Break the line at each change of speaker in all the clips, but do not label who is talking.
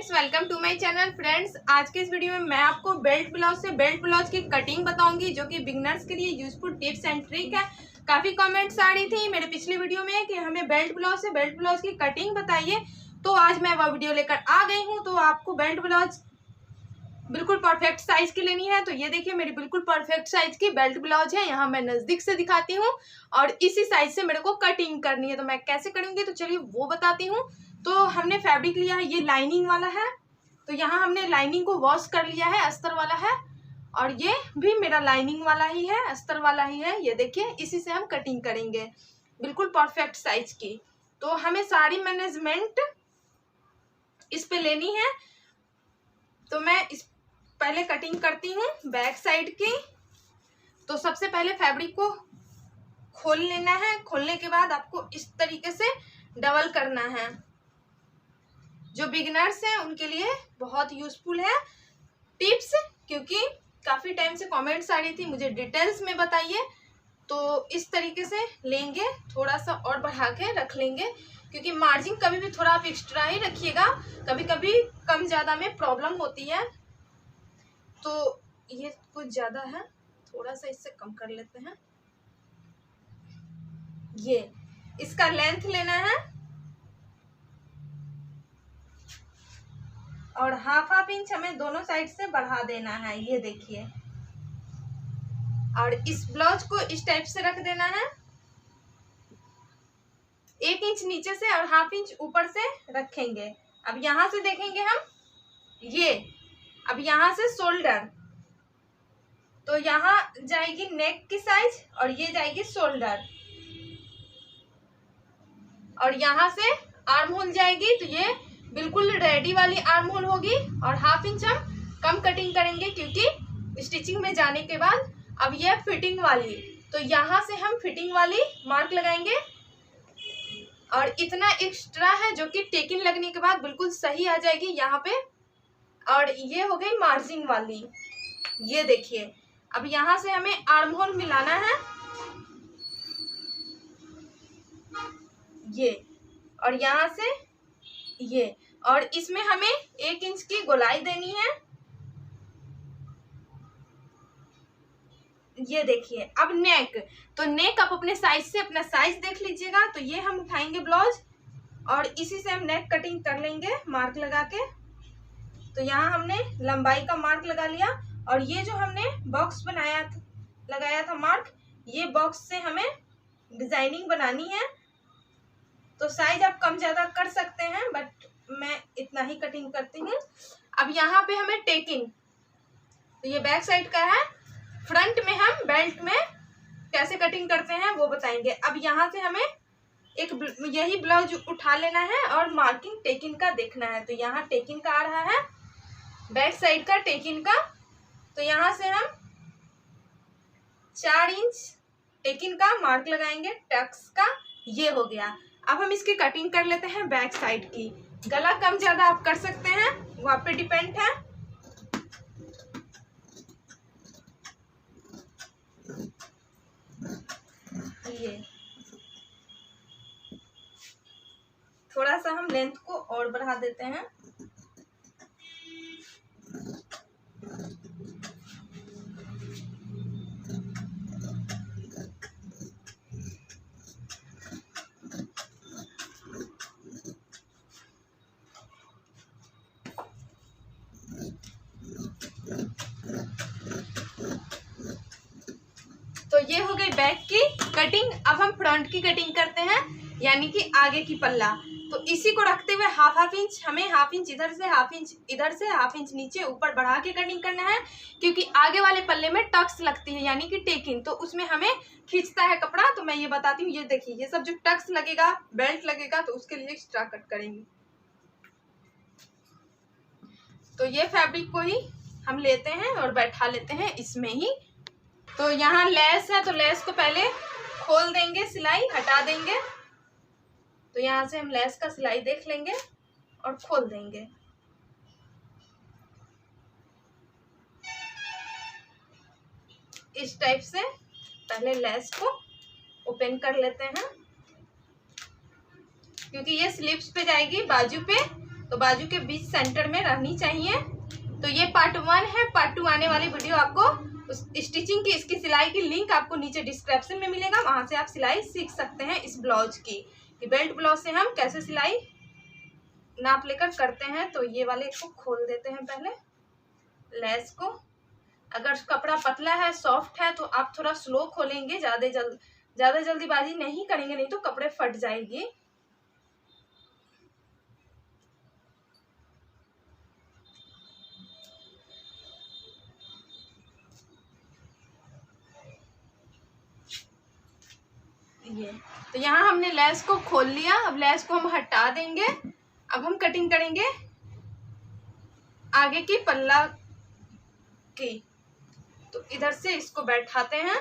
Friends, welcome to my channel. Friends, आज के इस वीडियो में मैं आपको बेल्ट ब्लाउज की कटिंग बताऊंगी, जो कि बिगनर्स के लिए यूजफुल टिप्स एंड ट्रिक है। काफी कमेंट्स आ रही थी मेरे पिछले वीडियो में कि हमें बेल्ट ब्लाउज की कटिंग बताइए, तो आज मैं वह वीडियो लेकर आ गई हूँ। तो आपको बेल्ट ब्लाउज बिल्कुल परफेक्ट साइज की लेनी है। तो ये देखिए, मेरी बिल्कुल परफेक्ट साइज की बेल्ट ब्लाउज है। यहाँ मैं नजदीक से दिखाती हूँ और इसी साइज से मेरे को कटिंग करनी है। तो मैं कैसे करूंगी, तो चलिए वो बताती हूँ। तो हमने फैब्रिक लिया है, ये लाइनिंग वाला है। तो यहाँ हमने लाइनिंग को वॉश कर लिया है, अस्तर वाला है, और ये भी मेरा लाइनिंग वाला ही है, अस्तर वाला ही है। ये देखिए, इसी से हम कटिंग करेंगे बिल्कुल परफेक्ट साइज की। तो हमें सारी मैनेजमेंट इस पे लेनी है। तो मैं इस पहले कटिंग करती हूँ बैक साइड की। तो सबसे पहले फैब्रिक को खोल लेना है। खोलने के बाद आपको इस तरीके से डबल करना है। जो बिगिनर्स हैं उनके लिए बहुत यूजफुल है टिप्स, क्योंकि काफ़ी टाइम से कमेंट्स आ रही थी मुझे डिटेल्स में बताइए। तो इस तरीके से लेंगे, थोड़ा सा और बढ़ा के रख लेंगे, क्योंकि मार्जिन कभी भी थोड़ा आप एक्स्ट्रा ही रखिएगा। कभी कभी कम ज़्यादा में प्रॉब्लम होती है। तो ये कुछ ज़्यादा है, थोड़ा सा इससे कम कर लेते हैं। ये इसका लेंथ लेना है और हाफ इंच हमें दोनों साइड से बढ़ा देना है। ये देखिए, और इस ब्लाउज को इस टाइप से रख देना है। 1 इंच नीचे से और हाफ इंच ऊपर से रखेंगे। अब यहाँ से देखेंगे हम, ये अब यहाँ से शोल्डर, तो यहाँ जाएगी नेक की साइज और ये जाएगी शोल्डर, और यहाँ से आर्म होल जाएगी। तो ये बिल्कुल रेडी वाली आर्म होल होगी। और हाफ इंच हम कम कटिंग करेंगे, क्योंकि स्टिचिंग में जाने के बाद अब ये फिटिंग वाली, तो यहाँ से हम फिटिंग वाली मार्क लगाएंगे। और इतना एक्स्ट्रा है जो कि टेकिंग लगने के बाद बिल्कुल सही आ जाएगी यहाँ पे। और ये हो गई मार्जिन वाली। ये देखिए, अब यहाँ से हमें आर्म होल मिलाना है, ये, और यहाँ से ये, और इसमें हमें 1 इंच की गोलाई देनी है। ये देखिए, अब नेक, तो नेक आप अपने साइज से अपना साइज देख लीजिएगा। तो ये हम उठाएंगे ब्लाउज और इसी से हम नेक कटिंग कर लेंगे मार्क लगा के। तो यहाँ हमने लंबाई का मार्क लगा लिया, और ये जो हमने बॉक्स लगाया था मार्क, ये बॉक्स से हमें डिजाइनिंग बनानी है। तो साइज आप कम ज्यादा कर सकते हैं, बट मैं इतना ही कटिंग करती हूँ। अब यहाँ पे हमें टेकिंग, तो ये बैक साइड का है। फ्रंट में हम बेल्ट में कैसे कटिंग करते हैं वो बताएंगे। अब यहाँ से हमें एक यही ब्लाउज उठा लेना है और मार्किंग टेकिंग का देखना है। तो यहाँ टेकिंग का आ रहा है, बैक साइड का टेकिंग का। तो यहाँ से हम 4 इंच टेकिंग का मार्क लगाएंगे, टक्स का। ये हो गया। अब हम इसकी कटिंग कर लेते हैं बैक साइड की। गला कम ज्यादा आप कर सकते हैं, वो आप पे डिपेंड है। ये थोड़ा सा हम लेंथ को और बढ़ा देते हैं। तो ये हो गई बैक की कटिंग। अब हम फ्रंट की कटिंग करते हैं, यानी कि आगे की पल्ला। तो इसी को रखते हुए हाफ इंच, हमें हाफ इंच इधर से, हाफ इंच इधर से, हाफ इंच नीचे ऊपर बढ़ा के कटिंग करना है, क्योंकि आगे वाले पल्ले में टक्स लगती है, यानी कि टेकिंग। तो उसमें हमें खींचता है कपड़ा। तो मैं ये बताती हूँ। ये देखिए, ये सब जो टक्स लगेगा, बेल्ट लगेगा, तो उसके लिए एक्स्ट्रा कट करेंगे। तो ये फैब्रिक को ही हम लेते हैं और बैठा लेते हैं इसमें ही। तो यहाँ लेस है, तो लेस को पहले खोल देंगे, सिलाई हटा देंगे। तो यहाँ से हम लेस का सिलाई देख लेंगे और खोल देंगे। इस टाइप से पहले लेस को ओपन कर लेते हैं, क्योंकि ये स्लीव्स पे जाएगी, बाजू पे। तो बाजू के बीच सेंटर में रहनी चाहिए। तो ये पार्ट 1 है। पार्ट 2 आने वाली वीडियो आपको उस स्टिचिंग की, इसकी सिलाई की लिंक आपको नीचे डिस्क्रिप्शन में मिलेगा, वहां से आप सिलाई सीख सकते हैं इस ब्लाउज की, कि बेल्ट ब्लाउज से हम कैसे सिलाई नाप लेकर करते हैं। तो ये वाले को खोल देते हैं पहले लेस को। अगर कपड़ा पतला है, सॉफ्ट है, तो आप थोड़ा स्लो खोलेंगे, ज्यादा जल्दीबाजी नहीं करेंगे, नहीं तो कपड़े फट जाएगी। ये तो यहाँ हमने लेस को खोल लिया। अब लेस को हम हटा देंगे। अब हम कटिंग करेंगे आगे की पल्ला की। तो इधर से इसको बैठाते हैं।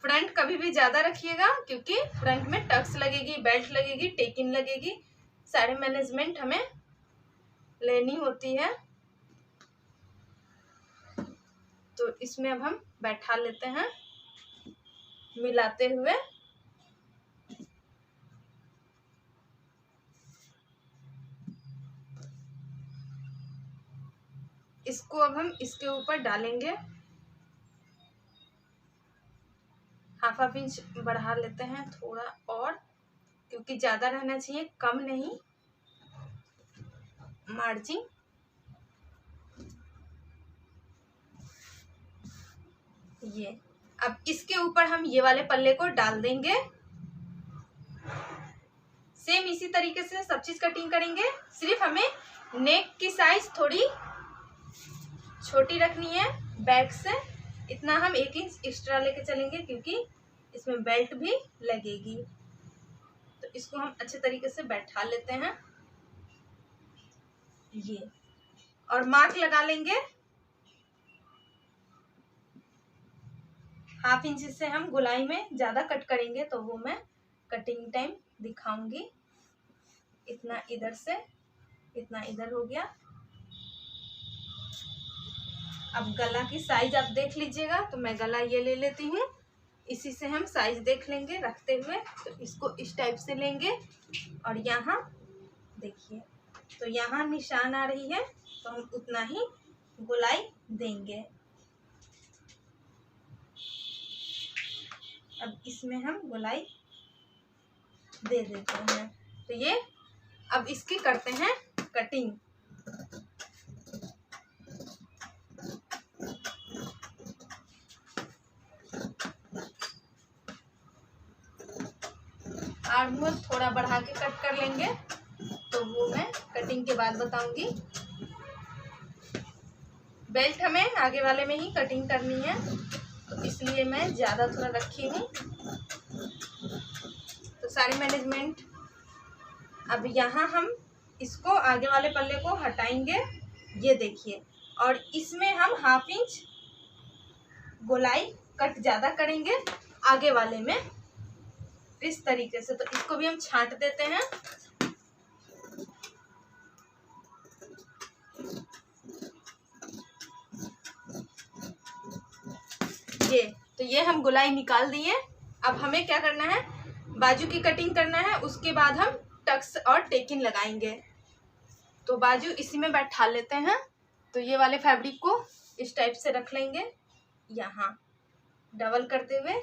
फ्रंट कभी भी ज्यादा रखिएगा, क्योंकि फ्रंट में टक्स लगेगी, बेल्ट लगेगी, टेकिंग लगेगी, सारे मैनेजमेंट हमें लेनी होती है। तो इसमें अब हम बैठा लेते हैं मिलाते हुए। इसको अब हम इसके ऊपर डालेंगे। हाफ इंच बढ़ा लेते हैं थोड़ा और, क्योंकि ज्यादा रहना चाहिए, कम नहीं मार्जिन। ये अब इसके ऊपर हम ये वाले पल्ले को डाल देंगे। सेम इसी तरीके से सब चीज कटिंग करेंगे। सिर्फ हमें नेक की साइज थोड़ी छोटी रखनी है बैक से, इतना हम 1 इंच एक्स्ट्रा लेके चलेंगे, क्योंकि इसमें बेल्ट भी लगेगी। तो इसको हम अच्छे तरीके से बैठा लेते हैं ये, और मार्क लगा लेंगे। हाफ इंच से हम गोलाई में ज्यादा कट करेंगे, तो वो मैं कटिंग टाइम दिखाऊंगी। इतना इधर से, इतना इधर हो गया। अब गला की साइज आप देख लीजिएगा। तो मैं गला ये ले लेती हूँ, इसी से हम साइज देख लेंगे रखते हुए। तो इसको इस टाइप से लेंगे, और यहाँ देखिए, तो यहाँ निशान आ रही है, तो हम उतना ही गोलाई देंगे। अब इसमें हम गोलाई दे देते हैं। तो ये अब इसकी करते हैं कटिंग। आर्म होल थोड़ा बढ़ा के कट कर लेंगे, तो वो मैं कटिंग के बाद बताऊंगी। बेल्ट हमें आगे वाले में ही कटिंग करनी है, तो इसलिए मैं ज़्यादा थोड़ा रखी हूँ। तो सारी मैनेजमेंट, अब यहाँ हम इसको आगे वाले पल्ले को हटाएंगे, ये देखिए, और इसमें हम हाफ इंच गोलाई कट ज़्यादा करेंगे आगे वाले में, इस तरीके से। तो इसको भी हम छांट देते हैं। ये हम गोलाई निकाल दिए। अब हमें क्या करना है, बाजू की कटिंग करना है। उसके बाद हम टक्स और टेकिंग लगाएंगे। तो बाजू इसी में बैठा लेते हैं। तो ये वाले फैब्रिक को इस टाइप से रख लेंगे, यहाँ डबल करते हुए।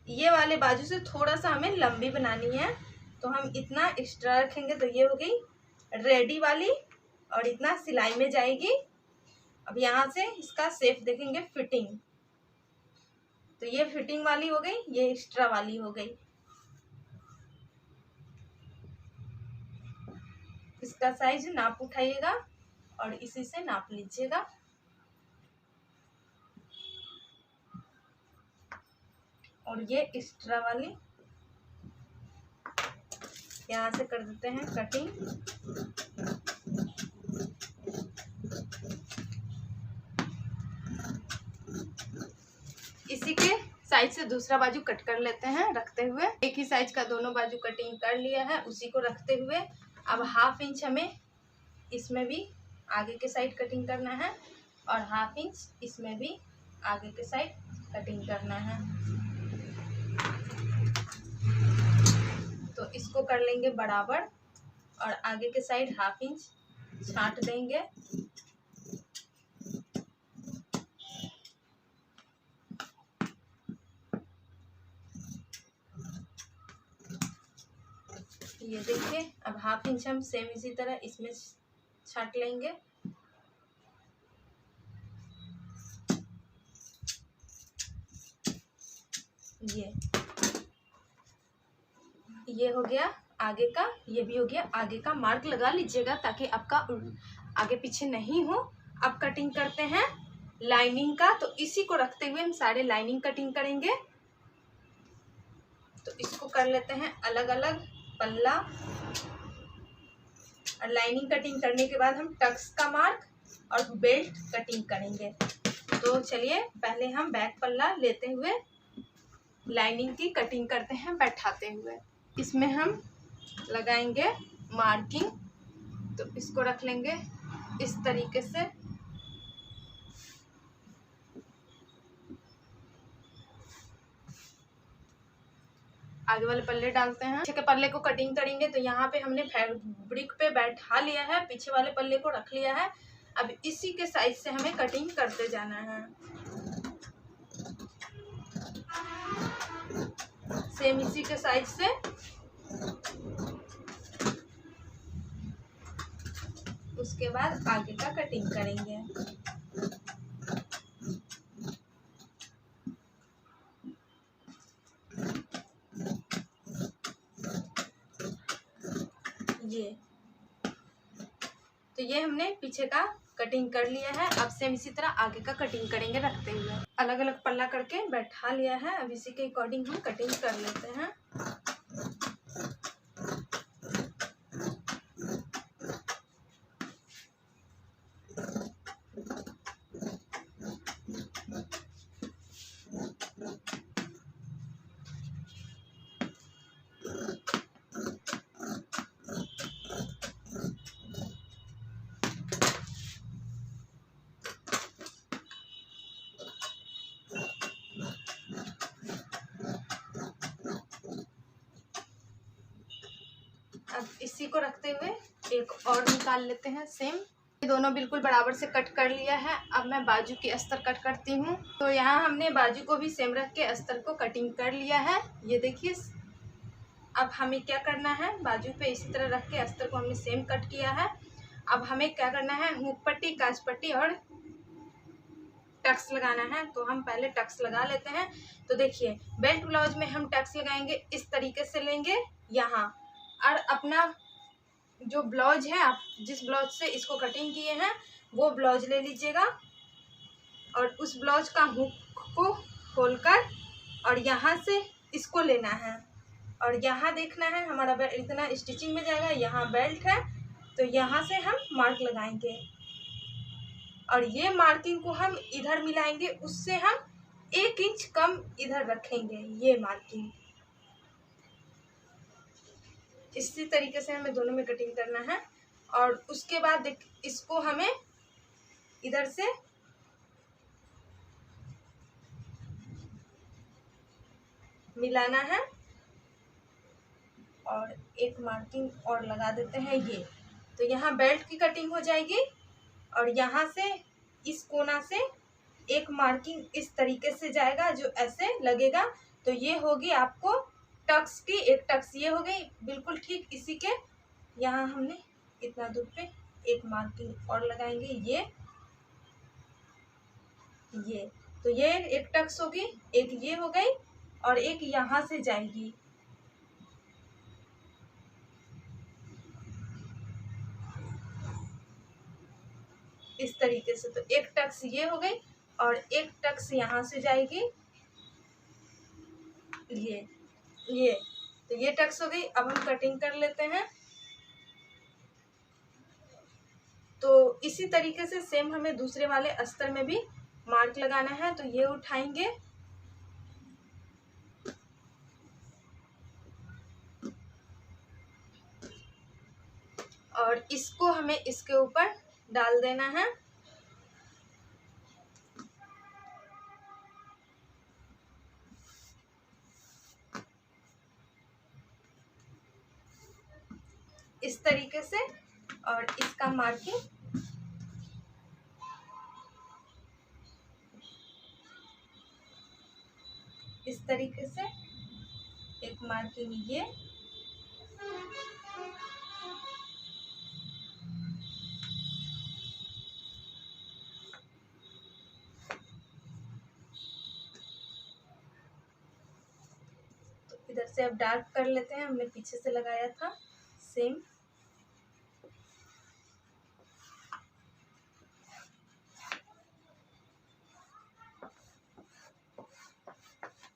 ये वाले बाजू से थोड़ा सा हमें लंबी बनानी है, तो हम इतना एक्स्ट्रा रखेंगे। तो ये हो गई रेडी वाली, और इतना सिलाई में जाएगी। अब यहाँ से इसका शेप देखेंगे, फिटिंग। तो ये फिटिंग वाली हो गई, ये एक्स्ट्रा वाली हो गई। इसका साइज नाप उठाइएगा और इसी से नाप लीजिएगा। और ये एक्स्ट्रा वाली यहाँ से कर देते हैं कटिंग। इसी के साइड से दूसरा बाजू कट कर लेते हैं रखते हुए। एक ही साइज का दोनों बाजू कटिंग कर लिया है, उसी को रखते हुए अब हाफ इंच हमें इसमें भी आगे के साइड कटिंग करना है, और हाफ इंच इसमें भी आगे के साइड कटिंग करना है। तो तो इसको कर लेंगे बराबर और आगे के साइड 1/2 इंच छांट देंगे। ये देखिए, अब 1/2 इंच हम सेम इसी तरह इसमें छांट लेंगे। ये हो गया आगे का, ये भी हो गया आगे का। मार्क लगा लीजिएगा ताकि आपका आगे पीछे नहीं हो। अब कटिंग करते हैं लाइनिंग का, तो इसी को रखते हुए हम सारे लाइनिंग कटिंग करेंगे। तो इसको कर लेते हैं अलग अलग पल्ला, और लाइनिंग कटिंग करने के बाद हम टक्स का मार्क और बेल्ट कटिंग करेंगे। तो चलिए पहले हम बैक पल्ला लेते हुए लाइनिंग की कटिंग करते हैं बैठाते हुए। इसमें हम लगाएंगे मार्किंग, तो इसको रख लेंगे इस तरीके से। आगे वाले पल्ले डालते हैं, पीछे के पल्ले को कटिंग करेंगे। तो यहाँ पे हमने फैब्रिक पे बैठा लिया है, पीछे वाले पल्ले को रख लिया है। अब इसी के साइज से हमें कटिंग करते जाना है, सेम इसी के साइज से। उसके बाद आगे का कटिंग करेंगे। तो ये हमने पीछे का कटिंग कर लिया है। अब सेम इसी तरह आगे का कटिंग करेंगे रखते हुए। अलग अलग पल्ला करके बैठा लिया है, अब इसी के अकॉर्डिंग हम कटिंग कर लेते हैं। अब इसी को रखते हुए एक और निकाल लेते हैं सेम। दोनों बिल्कुल बराबर से कट कर लिया है। अब मैं बाजू की अस्तर कट करती हूँ। तो यहाँ हमने बाजू को भी सेम रख के अस्तर को कटिंग कर लिया है, ये देखिए। अब हमें क्या करना है, बाजू पे इसी तरह रख के अस्तर को हमने सेम कट किया है। अब हमें क्या करना है, हुक पट्टी, काज पट्टी और टक्स लगाना है। तो हम पहले टक्स लगा लेते हैं। तो देखिए, बेल्ट ब्लाउज में हम टक्स लगाएंगे इस तरीके से लेंगे यहाँ, और अपना जो ब्लाउज है, आप जिस ब्लाउज से इसको कटिंग किए हैं वो ब्लाउज ले लीजिएगा, और उस ब्लाउज का हुक को खोलकर और यहाँ से इसको लेना है, और यहाँ देखना है हमारा बेल्ट इतना स्टिचिंग में जाएगा। यहाँ बेल्ट है, तो यहाँ से हम मार्क लगाएंगे, और ये मार्किंग को हम इधर मिलाएंगे, उससे हम 1 इंच कम इधर रखेंगे। ये मार्किंग इसी तरीके से हमें दोनों में कटिंग करना है। और उसके बाद इसको हमें इधर से मिलाना है, और एक मार्किंग और लगा देते हैं ये। तो यहाँ बेल्ट की कटिंग हो जाएगी, और यहाँ से इस कोना से एक मार्किंग इस तरीके से जाएगा जो ऐसे लगेगा। तो ये होगी आपको टक्स की एक टक्स, ये हो गई बिल्कुल ठीक इसी के। यहाँ हमने इतना दूर पे एक मार्किंग और लगाएंगे, ये तो ये एक टक्स होगी, एक ये हो गई, और एक यहाँ से जाएगी। इस तरीके से। तो एक टक्स ये हो गई, और एक टक्स यहाँ से जाएगी, ये तो ये टक्स हो गई। अब हम कटिंग कर लेते हैं। तो इसी तरीके से सेम हमें दूसरे वाले अस्तर में भी मार्क लगाना है। तो ये उठाएंगे, और इसको हमें इसके ऊपर डाल देना है। इस तरीके से, और इसका मार्किंग इस तरीके से, एक मार्किंग ये, तो इधर से अब डार्क कर लेते हैं, हमने पीछे से लगाया था सेम।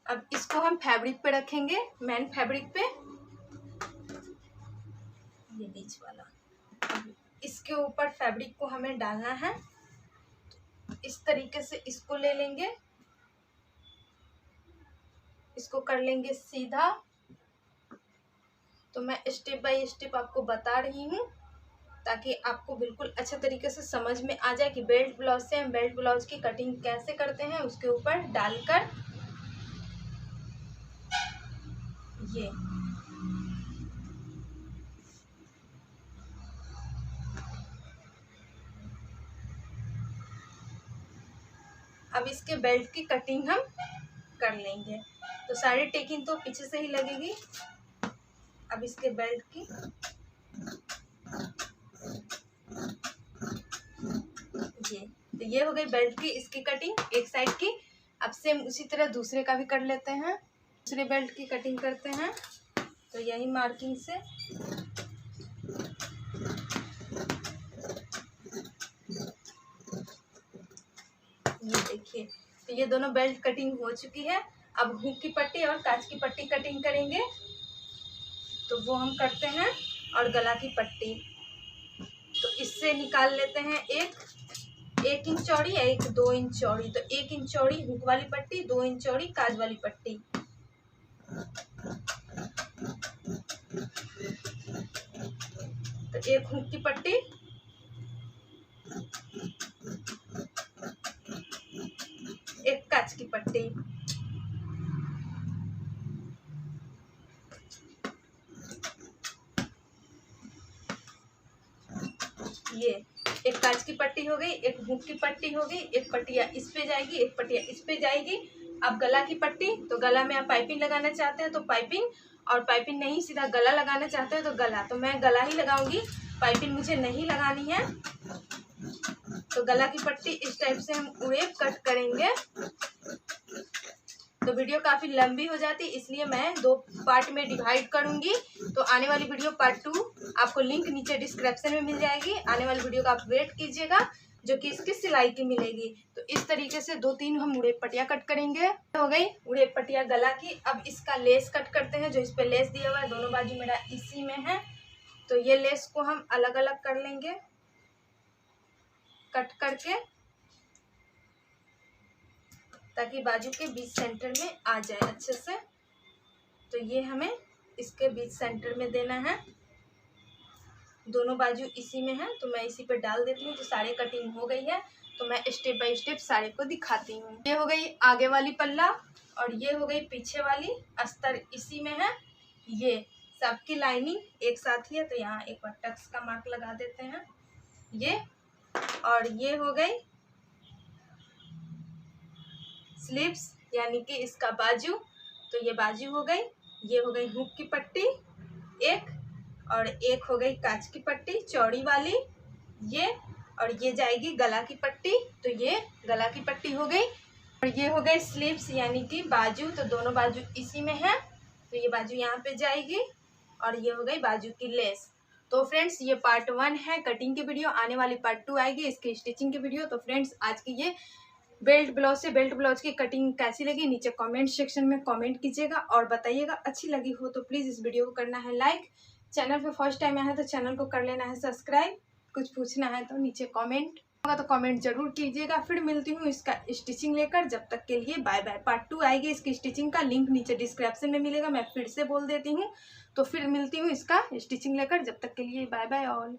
अब इसको हम फैब्रिक पे रखेंगे, मेन फैब्रिक पे, ये बीच वाला। अब इसके ऊपर फैब्रिक को हमें डालना है, इस तरीके से इसको ले लेंगे, इसको कर लेंगे सीधा। तो मैं स्टेप बाय स्टेप आपको बता रही हूँ ताकि आपको बिल्कुल अच्छे तरीके से समझ में आ जाए कि बेल्ट ब्लाउज से हम बेल्ट ब्लाउज की कटिंग कैसे करते हैं। उसके ऊपर डालकर ये अब इसके बेल्ट की कटिंग हम कर लेंगे। तो सारी टेकिंग तो पीछे से ही लगेगी। अब इसके बेल्ट की ये हो गई बेल्ट की इसकी कटिंग एक साइड की। अब सेम उसी तरह दूसरे का भी कर लेते हैं। दूसरे बेल्ट की कटिंग करते हैं, तो यही मार्किंग से ये देखिए, तो ये दोनों बेल्ट कटिंग हो चुकी है। अब हुक की पट्टी और काज की पट्टी कटिंग करेंगे, तो वो हम करते हैं। और गला की पट्टी तो इससे निकाल लेते हैं एक इंच चौड़ी या 2 इंच चौड़ी। तो 1 इंच चौड़ी हुक वाली पट्टी, 2 इंच चौड़ी काज वाली पट्टी। तो एक हुक की पट्टी, एक काज की पट्टी। ये एक काज की पट्टी हो गई, एक हुक की पट्टी हो गई, एक पट्टिया इस पे जाएगी, एक पट्टिया इस पे जाएगी। अब गला की पट्टी, तो गला में आप पाइपिंग लगाना चाहते हैं तो पाइपिंग, और पाइपिंग नहीं सीधा गला लगाना चाहते हैं तो गला। तो मैं गला ही लगाऊंगी, पाइपिंग मुझे नहीं लगानी है। तो गला की पट्टी इस टाइप से हम उड़ेप कट करेंगे। तो वीडियो काफ़ी लंबी हो जाती, इसलिए मैं 2 पार्ट में डिवाइड करूंगी। तो आने वाली वीडियो पार्ट 2 आपको लिंक नीचे डिस्क्रिप्शन में मिल जाएगी। आने वाली वीडियो का आप वेट कीजिएगा, जो कि इसकी सिलाई की मिलेगी। तो इस तरीके से 2-3 हम उड़ेप पट्टियाँ कट करेंगे। हो गई उड़ेप पट्टियाँ गला की। अब इसका लेस कट करते हैं। जो इस पे लेस दिया हुआ है दोनों बाजू मेरा इसी में है, तो ये लेस को हम अलग अलग कर लेंगे कट करके, ताकि बाजू के बीच सेंटर में आ जाए अच्छे से। तो ये हमें इसके बीच सेंटर में देना है। दोनों बाजू इसी में है, तो मैं इसी पे डाल देती हूँ। तो सारी कटिंग हो गई है, तो मैं स्टेप बाय स्टेप सारे को दिखाती हूँ। ये हो गई आगे वाली पल्ला, और ये हो गई पीछे वाली अस्तर इसी में है। ये सबकी लाइनिंग एक साथ ही है, तो यहाँ एक बार टक्स का मार्क लगा देते हैं ये। और ये हो गई स्लीव्स, यानी कि इसका बाजू। तो ये बाजू हो गई। ये हो गई हुक की पट्टी एक, और एक हो गई कांच की पट्टी चौड़ी वाली ये, और ये जाएगी गला की पट्टी। तो ये गला की पट्टी हो गई। और ये हो गई स्लीव्स, यानी कि बाजू। तो दोनों बाजू इसी में है, तो ये बाजू यहाँ पे जाएगी। और ये हो गई बाजू की लेस। तो फ्रेंड्स ये पार्ट 1 है कटिंग की वीडियो। आने वाली पार्ट 2 आएगी इसकी स्टिचिंग की वीडियो। तो फ्रेंड्स आज की ये बेल्ट ब्लाउज से बेल्ट ब्लाउज की कटिंग कैसी लगी नीचे कमेंट सेक्शन में कमेंट कीजिएगा, और बताइएगा। अच्छी लगी हो तो प्लीज़ इस वीडियो को करना है लाइक। चैनल पे फर्स्ट टाइम आया है तो चैनल को कर लेना है सब्सक्राइब। कुछ पूछना है तो नीचे कमेंट होगा तो कमेंट जरूर कीजिएगा। फिर मिलती हूँ इसका स्टिचिंग लेकर, जब तक के लिए बाय बाय। पार्ट 2 आएगी इसकी स्टिचिंग का, लिंक नीचे डिस्क्रिप्शन में मिलेगा। मैं फिर से बोल देती हूँ, तो फिर मिलती हूँ इसका स्टिचिंग लेकर, जब तक के लिए बाय बाय ऑल।